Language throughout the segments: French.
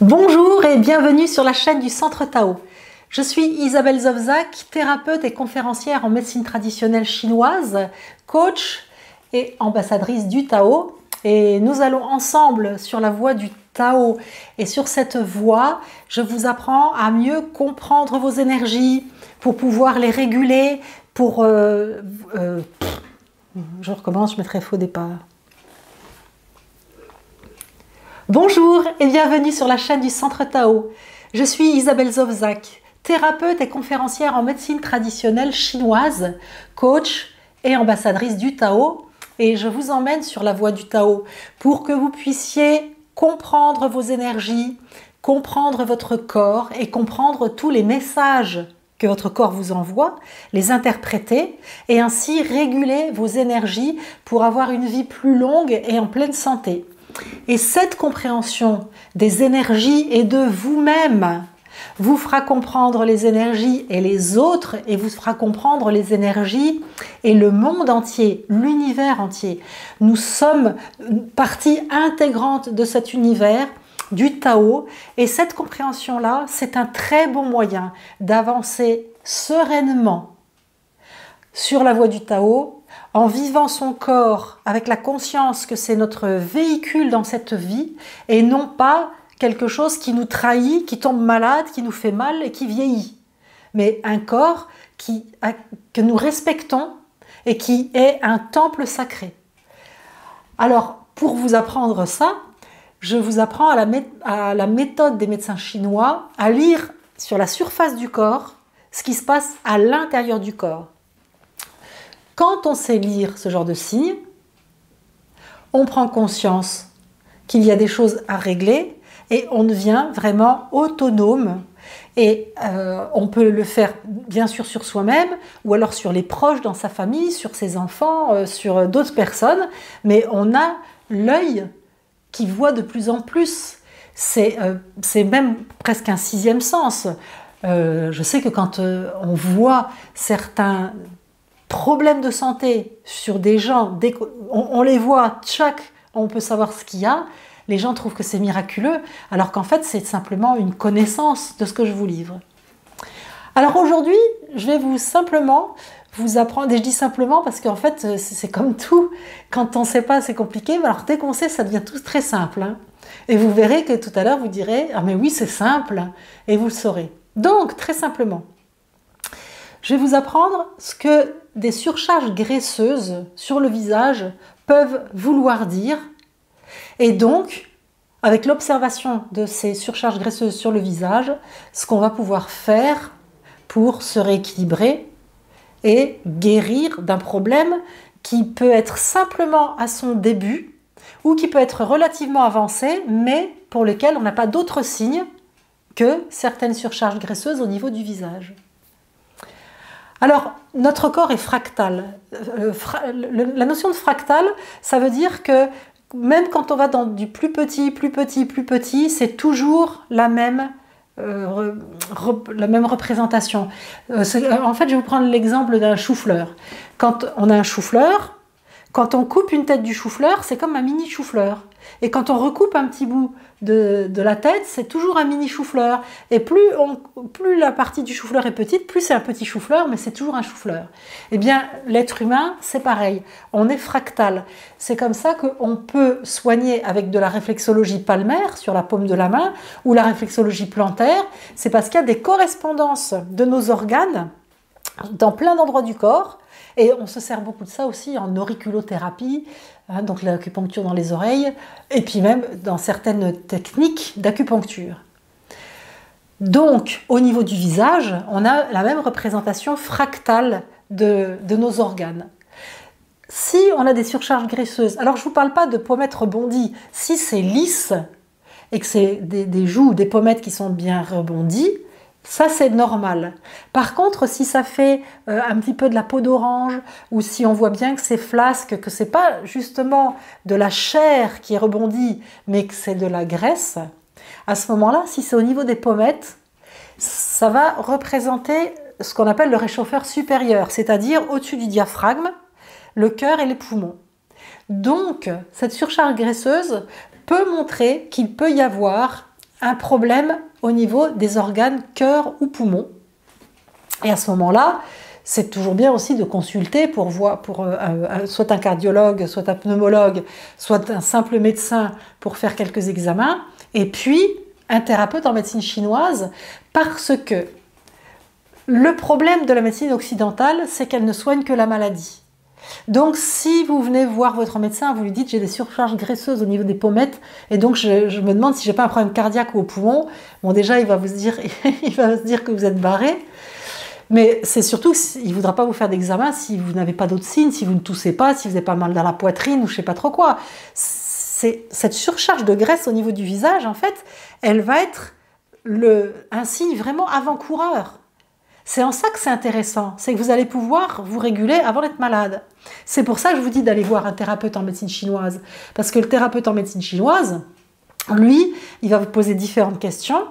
Bonjour et bienvenue sur la chaîne du Centre Tao. Je suis Isabelle Zovzak, thérapeute et conférencière en médecine traditionnelle chinoise, coach et ambassadrice du Tao. Et nous allons ensemble sur la voie du Tao. Et sur cette voie, je vous apprends à mieux comprendre vos énergies pour pouvoir les réguler, je recommence, je mettrai faux départ. Bonjour et bienvenue sur la chaîne du Centre Tao. Je suis Isabelle Zovzak, thérapeute et conférencière en médecine traditionnelle chinoise, coach et ambassadrice du Tao. Et je vous emmène sur la voie du Tao pour que vous puissiez comprendre vos énergies, comprendre votre corps et comprendre tous les messages que votre corps vous envoie, les interpréter et ainsi réguler vos énergies pour avoir une vie plus longue et en pleine santé. Et cette compréhension des énergies et de vous-même vous fera comprendre les énergies et les autres et vous fera comprendre les énergies et le monde entier, l'univers entier. Nous sommes partie intégrante de cet univers, du Tao, et cette compréhension-là, c'est un très bon moyen d'avancer sereinement sur la voie du Tao, en vivant son corps avec la conscience que c'est notre véhicule dans cette vie et non pas quelque chose qui nous trahit, qui tombe malade, qui nous fait mal et qui vieillit. Mais un corps que nous respectons et qui est un temple sacré. Alors, pour vous apprendre ça, je vous apprends à la méthode des médecins chinois à lire sur la surface du corps ce qui se passe à l'intérieur du corps. Quand on sait lire ce genre de signes, on prend conscience qu'il y a des choses à régler et on devient vraiment autonome. Et on peut le faire bien sûr sur soi-même ou alors sur les proches dans sa famille, sur ses enfants, sur d'autres personnes, mais on a l'œil qui voit de plus en plus. C'est même presque un sixième sens. Je sais que quand on voit certains problèmes de santé sur des gens, on les voit, on peut savoir ce qu'il y a, les gens trouvent que c'est miraculeux, alors qu'en fait c'est simplement une connaissance de ce que je vous livre. Alors aujourd'hui, je vais simplement vous apprendre, et je dis simplement parce qu'en fait c'est comme tout, quand on ne sait pas c'est compliqué, mais alors dès qu'on sait ça devient tout très simple. Hein. Et vous verrez que tout à l'heure vous direz « Ah mais oui c'est simple » et vous le saurez. Donc très simplement, je vais vous apprendre ce que des surcharges graisseuses sur le visage peuvent vouloir dire. Et donc, avec l'observation de ces surcharges graisseuses sur le visage, ce qu'on va pouvoir faire pour se rééquilibrer et guérir d'un problème qui peut être simplement à son début ou qui peut être relativement avancé, mais pour lequel on n'a pas d'autres signes que certaines surcharges graisseuses au niveau du visage. Alors, notre corps est fractal. La notion de fractal, ça veut dire que même quand on va dans du plus petit, c'est toujours la même représentation. En fait, je vais vous prendre l'exemple d'un chou-fleur. Quand on a un chou-fleur, quand on coupe une tête du chou-fleur, c'est comme un mini chou-fleur. Et quand on recoupe un petit bout de la tête, c'est toujours un mini chou-fleur. Et plus la partie du chou-fleur est petite, plus c'est un petit chou-fleur, mais c'est toujours un chou-fleur. Eh bien, l'être humain, c'est pareil. On est fractal. C'est comme ça qu'on peut soigner avec de la réflexologie palmaire sur la paume de la main ou la réflexologie plantaire. C'est parce qu'il y a des correspondances de nos organes dans plein d'endroits du corps. Et on se sert beaucoup de ça aussi en auriculothérapie, hein, donc l'acupuncture dans les oreilles, et puis même dans certaines techniques d'acupuncture. Donc, au niveau du visage, on a la même représentation fractale de nos organes. Si on a des surcharges graisseuses, alors je ne vous parle pas de pommettes rebondies, si c'est lisse et que c'est des joues ou des pommettes qui sont bien rebondies, ça, c'est normal. Par contre, si ça fait un petit peu de la peau d'orange ou si on voit bien que c'est flasque, que c'est pas justement de la chair qui est rebondie, mais que c'est de la graisse, à ce moment-là, si c'est au niveau des pommettes, ça va représenter ce qu'on appelle le réchauffeur supérieur, c'est-à-dire au-dessus du diaphragme, le cœur et les poumons. Donc, cette surcharge graisseuse peut montrer qu'il peut y avoir un problème au niveau des organes cœur ou poumon. Et à ce moment-là, c'est toujours bien aussi de consulter pour voir, soit un cardiologue, soit un pneumologue, soit un simple médecin pour faire quelques examens, et puis un thérapeute en médecine chinoise, parce que le problème de la médecine occidentale, c'est qu'elle ne soigne que la maladie. Donc si vous venez voir votre médecin, vous lui dites j'ai des surcharges graisseuses au niveau des pommettes et donc je me demande si j'ai pas un problème cardiaque ou au poumon, bon déjà il va se dire que vous êtes barré, mais c'est surtout qu'il ne voudra pas vous faire d'examen si vous n'avez pas d'autres signes, si vous ne toussez pas, si vous n'avez pas mal dans la poitrine ou je sais pas trop quoi. Cette surcharge de graisse au niveau du visage, en fait, elle va être un signe vraiment avant-coureur. C'est en ça que c'est intéressant, c'est que vous allez pouvoir vous réguler avant d'être malade. C'est pour ça que je vous dis d'aller voir un thérapeute en médecine chinoise. Parce que le thérapeute en médecine chinoise, lui, il va vous poser différentes questions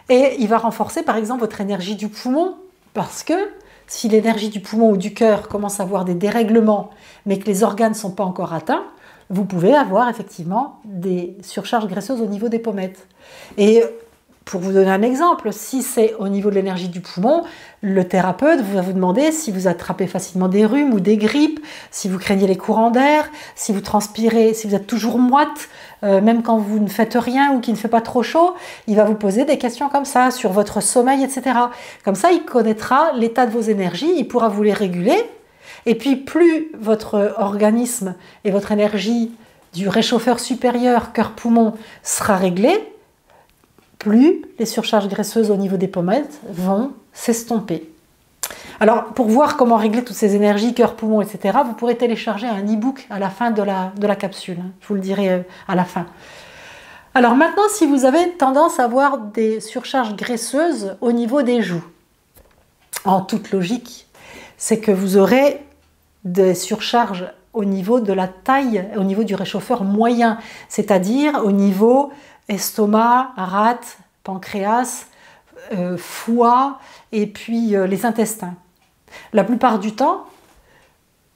et il va renforcer par exemple votre énergie du poumon. Parce que si l'énergie du poumon ou du cœur commence à avoir des dérèglements, mais que les organes ne sont pas encore atteints, vous pouvez avoir effectivement des surcharges graisseuses au niveau des pommettes. Et pour vous donner un exemple, si c'est au niveau de l'énergie du poumon, le thérapeute va vous demander si vous attrapez facilement des rhumes ou des grippes, si vous craignez les courants d'air, si vous transpirez, si vous êtes toujours moite, même quand vous ne faites rien ou qu'il ne fait pas trop chaud, il va vous poser des questions comme ça, sur votre sommeil, etc. Comme ça, il connaîtra l'état de vos énergies, il pourra vous les réguler, et puis plus votre organisme et votre énergie du réchauffeur supérieur, cœur-poumon, sera réglée, plus les surcharges graisseuses au niveau des pommettes vont s'estomper. Alors, pour voir comment régler toutes ces énergies, cœur, poumon, etc., vous pourrez télécharger un e-book à la fin de la capsule. Je vous le dirai à la fin. Alors maintenant, si vous avez tendance à avoir des surcharges graisseuses au niveau des joues, en toute logique, c'est que vous aurez des surcharges au niveau de la taille, au niveau du réchauffeur moyen, c'est-à-dire au niveau estomac, rate, pancréas, foie et puis les intestins. La plupart du temps,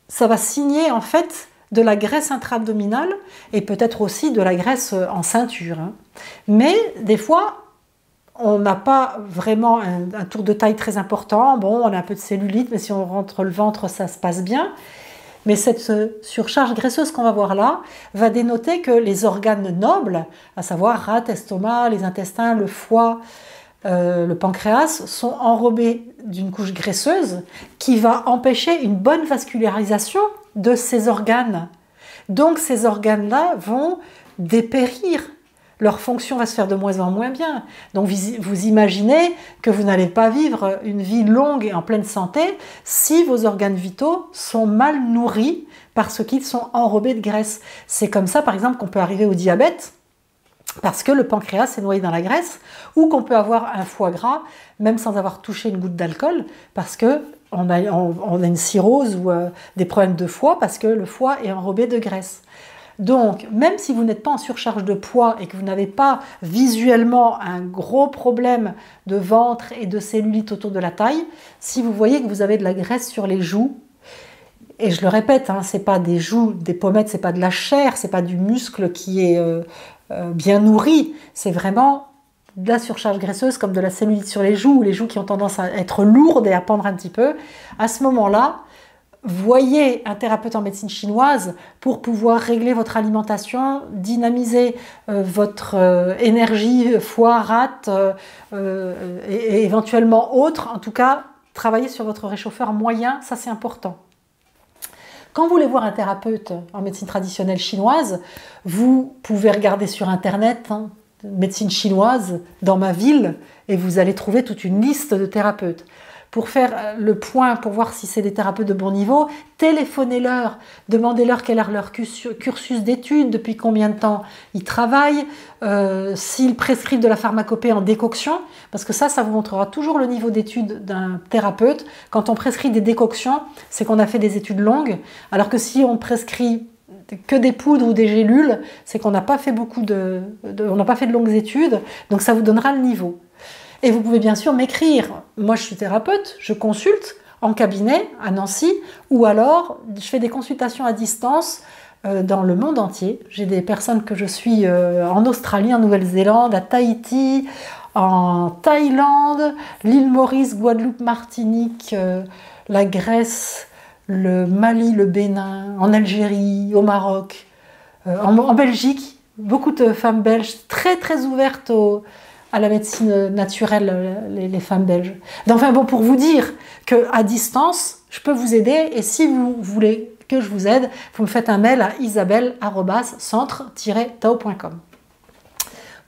ça va signer en fait de la graisse intra-abdominale et peut-être aussi de la graisse en ceinture. Mais des fois, on n'a pas vraiment un tour de taille très important. Bon, on a un peu de cellulite, mais si on rentre le ventre, ça se passe bien. Mais cette surcharge graisseuse qu'on va voir là va dénoter que les organes nobles, à savoir rate, estomac, les intestins, le foie, le pancréas, sont enrobés d'une couche graisseuse qui va empêcher une bonne vascularisation de ces organes. Donc ces organes-là vont dépérir. Leur fonction va se faire de moins en moins bien. Donc vous imaginez que vous n'allez pas vivre une vie longue et en pleine santé si vos organes vitaux sont mal nourris parce qu'ils sont enrobés de graisse. C'est comme ça par exemple qu'on peut arriver au diabète parce que le pancréas est noyé dans la graisse, ou qu'on peut avoir un foie gras même sans avoir touché une goutte d'alcool parce qu'on a une cirrhose ou des problèmes de foie parce que le foie est enrobé de graisse. Donc, même si vous n'êtes pas en surcharge de poids et que vous n'avez pas visuellement un gros problème de ventre et de cellulite autour de la taille, si vous voyez que vous avez de la graisse sur les joues, et je le répète, hein, c'est pas des joues, des pommettes, c'est pas de la chair, c'est pas du muscle qui est bien nourri, c'est vraiment de la surcharge graisseuse comme de la cellulite sur les joues, ou les joues qui ont tendance à être lourdes et à pendre un petit peu. À ce moment-là, voyez un thérapeute en médecine chinoise pour pouvoir régler votre alimentation, dynamiser votre énergie, foie, rate et éventuellement autre. En tout cas, travailler sur votre réchauffeur moyen, ça c'est important. Quand vous voulez voir un thérapeute en médecine traditionnelle chinoise, vous pouvez regarder sur internet médecine chinoise dans ma ville et vous allez trouver toute une liste de thérapeutes. Pour faire le point, pour voir si c'est des thérapeutes de bon niveau, téléphonez-leur, demandez-leur quel est leur cursus d'études, depuis combien de temps ils travaillent, s'ils prescrivent de la pharmacopée en décoction, parce que ça vous montrera toujours le niveau d'études d'un thérapeute. Quand on prescrit des décoctions, c'est qu'on a fait des études longues, alors que si on prescrit que des poudres ou des gélules, c'est qu'on n'a pas fait on n'a pas fait de longues études, donc ça vous donnera le niveau. Et vous pouvez bien sûr m'écrire. Moi, je suis thérapeute, je consulte en cabinet à Nancy, ou alors je fais des consultations à distance dans le monde entier. J'ai des personnes que je suis en Australie, en Nouvelle-Zélande, à Tahiti, en Thaïlande, l'île Maurice, Guadeloupe, Martinique, la Grèce, le Mali, le Bénin, en Algérie, au Maroc, en Belgique. Beaucoup de femmes belges très très ouvertes à la médecine naturelle, les femmes belges. Enfin bon, pour vous dire qu'à distance, je peux vous aider, et si vous voulez que je vous aide, vous me faites un mail à isabelle@centre-tao.com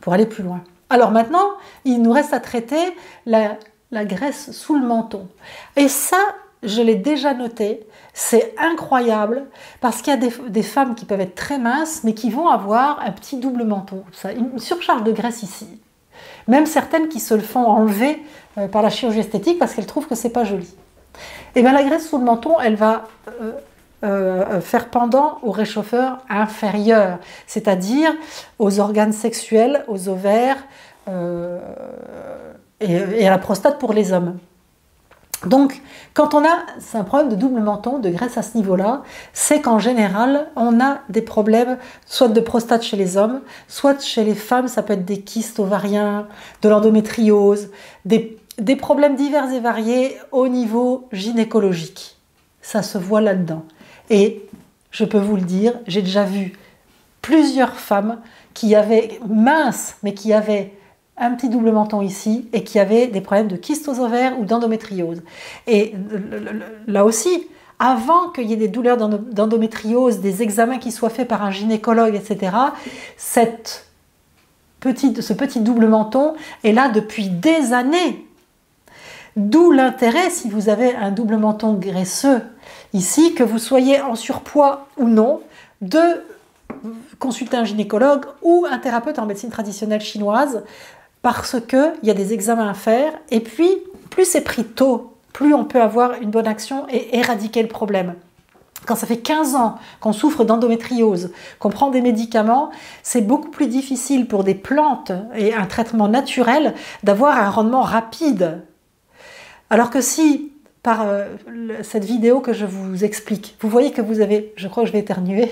pour aller plus loin. Alors maintenant, il nous reste à traiter la graisse sous le menton. Et ça, je l'ai déjà noté, c'est incroyable, parce qu'il y a des femmes qui peuvent être très minces, mais qui vont avoir un petit double menton, une surcharge de graisse ici. Même certaines qui se le font enlever par la chirurgie esthétique parce qu'elles trouvent que c'est pas joli. Et bien la graisse sous le menton, elle va faire pendant au réchauffeur inférieur, c'est-à-dire aux organes sexuels, aux ovaires et à la prostate pour les hommes. Donc, quand on a un problème de double menton, de graisse à ce niveau-là, c'est qu'en général, on a des problèmes soit de prostate chez les hommes, soit chez les femmes, ça peut être des kystes ovariens, de l'endométriose, des problèmes divers et variés au niveau gynécologique. Ça se voit là-dedans. Et je peux vous le dire, j'ai déjà vu plusieurs femmes qui avaient minces, mais qui avaient un petit double menton ici et qui avaient des problèmes de kyste aux ovaires ou d'endométriose. Et là aussi, avant qu'il y ait des douleurs d'endométriose, des examens qui soient faits par un gynécologue, etc., ce petit double menton est là depuis des années. D'où l'intérêt, si vous avez un double menton graisseux ici, que vous soyez en surpoids ou non, de consulter un gynécologue ou un thérapeute en médecine traditionnelle chinoise, parce qu'il y a des examens à faire, et puis plus c'est pris tôt, plus on peut avoir une bonne action et éradiquer le problème. Quand ça fait 15 ans qu'on souffre d'endométriose, qu'on prend des médicaments, c'est beaucoup plus difficile pour des plantes et un traitement naturel d'avoir un rendement rapide. Alors que si, par cette vidéo que je vous explique, vous voyez que vous avez, je crois que je vais éternuer,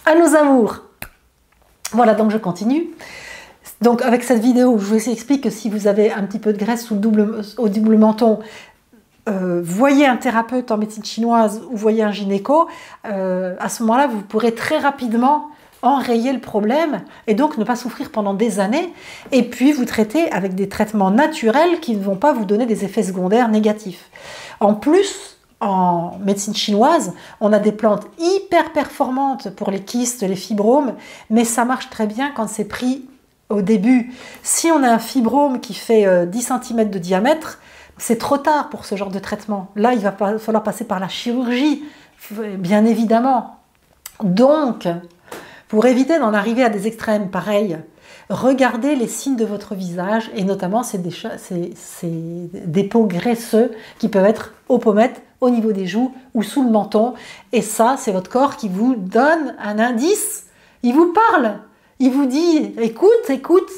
à nos amours. Voilà, donc je continue. Donc avec cette vidéo, je vous explique que si vous avez un petit peu de graisse au double menton, voyez un thérapeute en médecine chinoise ou voyez un gynéco, à ce moment-là, vous pourrez très rapidement enrayer le problème et donc ne pas souffrir pendant des années, et puis vous traiter avec des traitements naturels qui ne vont pas vous donner des effets secondaires négatifs. En plus, en médecine chinoise, on a des plantes hyper performantes pour les kystes, les fibromes, mais ça marche très bien quand c'est pris au début. Si on a un fibrome qui fait 10 cm de diamètre, c'est trop tard pour ce genre de traitement. Là, il va falloir passer par la chirurgie, bien évidemment. Donc, pour éviter d'en arriver à des extrêmes pareils, regardez les signes de votre visage, et notamment ces dépôts graisseux qui peuvent être aux pommettes, au niveau des joues ou sous le menton. Et ça, c'est votre corps qui vous donne un indice. Il vous parle. Il vous dit « écoute, écoute ».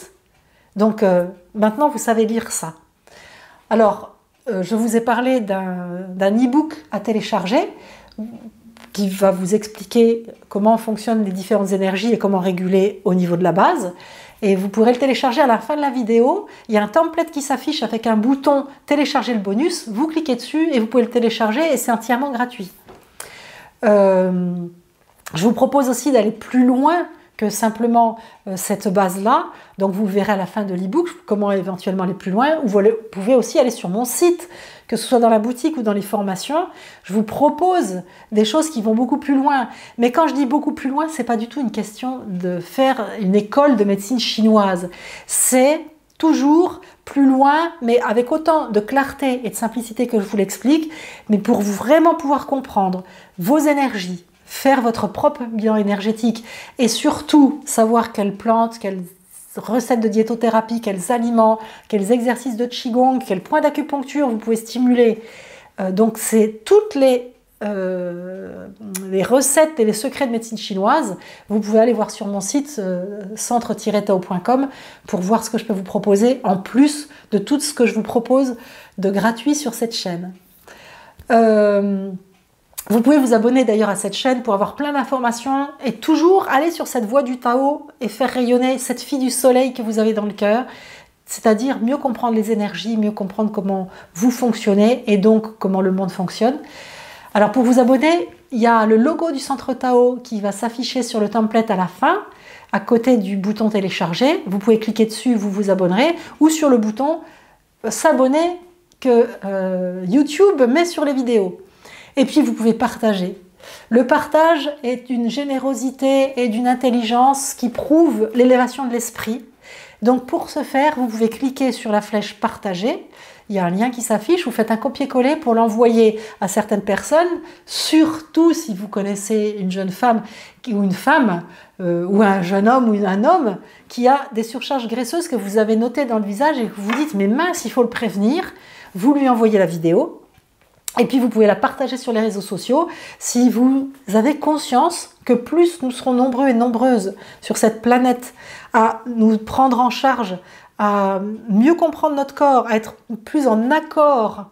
Donc maintenant, vous savez lire ça. Alors, je vous ai parlé d'un e-book à télécharger qui va vous expliquer comment fonctionnent les différentes énergies et comment réguler au niveau de la base. Et vous pourrez le télécharger à la fin de la vidéo. Il y a un template qui s'affiche avec un bouton « Télécharger le bonus ». Vous cliquez dessus et vous pouvez le télécharger, et c'est entièrement gratuit. Je vous propose aussi d'aller plus loin que simplement cette base-là. Donc vous verrez à la fin de l'e-book comment éventuellement aller plus loin. Vous pouvez aussi aller sur mon site, que ce soit dans la boutique ou dans les formations. Je vous propose des choses qui vont beaucoup plus loin. Mais quand je dis beaucoup plus loin, c'est pas du tout une question de faire une école de médecine chinoise. C'est toujours plus loin, mais avec autant de clarté et de simplicité que je vous l'explique, mais pour vraiment pouvoir comprendre vos énergies, faire votre propre bilan énergétique et surtout savoir quelles plantes, quelles recettes de diétothérapie, quels aliments, quels exercices de qigong, quels points d'acupuncture vous pouvez stimuler. Donc c'est toutes les recettes et les secrets de médecine chinoise. Vous pouvez aller voir sur mon site centre-tao.com pour voir ce que je peux vous proposer en plus de tout ce que je vous propose de gratuit sur cette chaîne. Vous pouvez vous abonner d'ailleurs à cette chaîne pour avoir plein d'informations et toujours aller sur cette voie du Tao et faire rayonner cette fille du soleil que vous avez dans le cœur, c'est-à-dire mieux comprendre les énergies, mieux comprendre comment vous fonctionnez et donc comment le monde fonctionne. Alors pour vous abonner, il y a le logo du Centre Tao qui va s'afficher sur le template à la fin, à côté du bouton télécharger. Vous pouvez cliquer dessus, vous vous abonnerez, ou sur le bouton s'abonner que YouTube met sur les vidéos. Et puis vous pouvez partager. Le partage est d'une générosité et d'une intelligence qui prouve l'élévation de l'esprit. Donc pour ce faire, vous pouvez cliquer sur la flèche partager. Il y a un lien qui s'affiche, vous faites un copier-coller pour l'envoyer à certaines personnes, surtout si vous connaissez une jeune femme ou une femme, ou un jeune homme ou un homme qui a des surcharges graisseuses que vous avez notées dans le visage et que vous vous dites « mais mince, il faut le prévenir », vous lui envoyez la vidéo. Et puis vous pouvez la partager sur les réseaux sociaux si vous avez conscience que plus nous serons nombreux et nombreuses sur cette planète à nous prendre en charge, à mieux comprendre notre corps, à être plus en accord,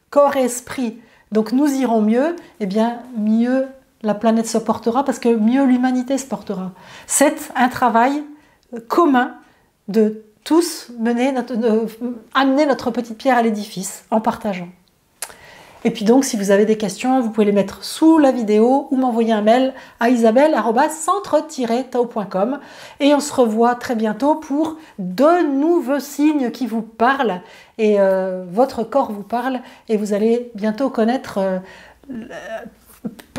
corps et esprit, donc nous irons mieux, et bien mieux la planète se portera parce que mieux l'humanité se portera. C'est un travail commun de tous amener notre petite pierre à l'édifice en partageant. Et puis donc, si vous avez des questions, vous pouvez les mettre sous la vidéo ou m'envoyer un mail à isabelle@centre-tao.com et on se revoit très bientôt pour de nouveaux signes qui vous parlent et votre corps vous parle et vous allez bientôt connaître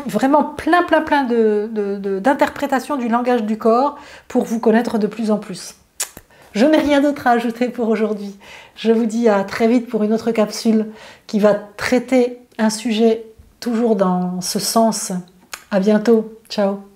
vraiment plein d'interprétations du langage du corps pour vous connaître de plus en plus. Je n'ai rien d'autre à ajouter pour aujourd'hui. Je vous dis à très vite pour une autre capsule qui va traiter un sujet toujours dans ce sens. À bientôt. Ciao.